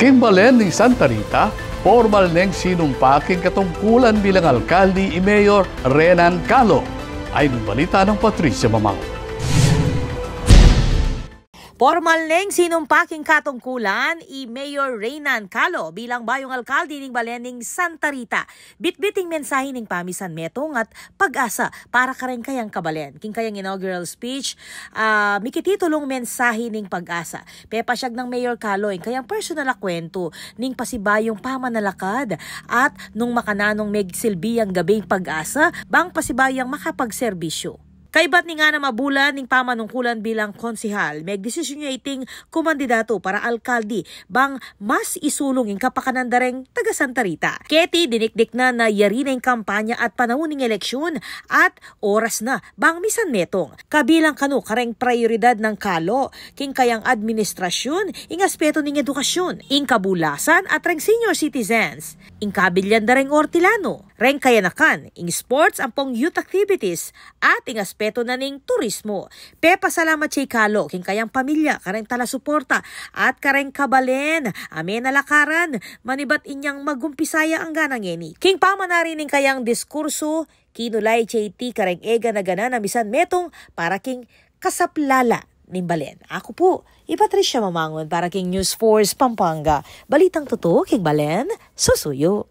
Kimbalen ni Santa Rita, formal neng sinumpaking katungkulan bilang alkalde ni Mayor Renan Calo. Ay balita ng Patricia Mamang. Formal neng sinumpaking katungkulan i Mayor Renan Calo bilang bayong alkalde ning Balening Santa Rita. Bitbiting mensahe ning pamisan metong at pag-asa para karen kayang kabalen. King kayang inaugural speech, mikititulong mensahe ning pag-asa. Pepasyag ng Mayor Calo ing kayang personal na kwento ning pasibayong pamanalakad at nung makananong megsilbiyang gabing pag-asa bang pasibayang makapagserbisyo. Kaibat ni nga na mabulan ning pamanungkulan bilang konsihal, may desisyon niya iting kumandidato para alkalde bang mas isulong ing kapakanandareng taga Santa Rita. Keti dinikdik na yari na ing kampanya at panahon ning eleksyon at oras na bang misan metong. Kabilang kanu kareng prioridad ng Calo, king kayang administrasyon, ing aspeto ning edukasyon, ing kabulasan at reng senior citizens, ing kabilyan da reng ortilano, reng kayanakan, ing sports ampong youth activities at ing aspeto na ning turismo. Pasalamat si Calo king kayang pamilya kareng tala suporta at kareng kabalen amen nalakaran manibat inyang magumpisaya ang ganang eni. King pamanari ning kayang diskurso kinulay JT kareng ega na gana na misan metong para king kasaplala ning Balen. Ako po, Patricia Mamangon para king News Force Pampanga. Balitang totoo king Balen, susuyo.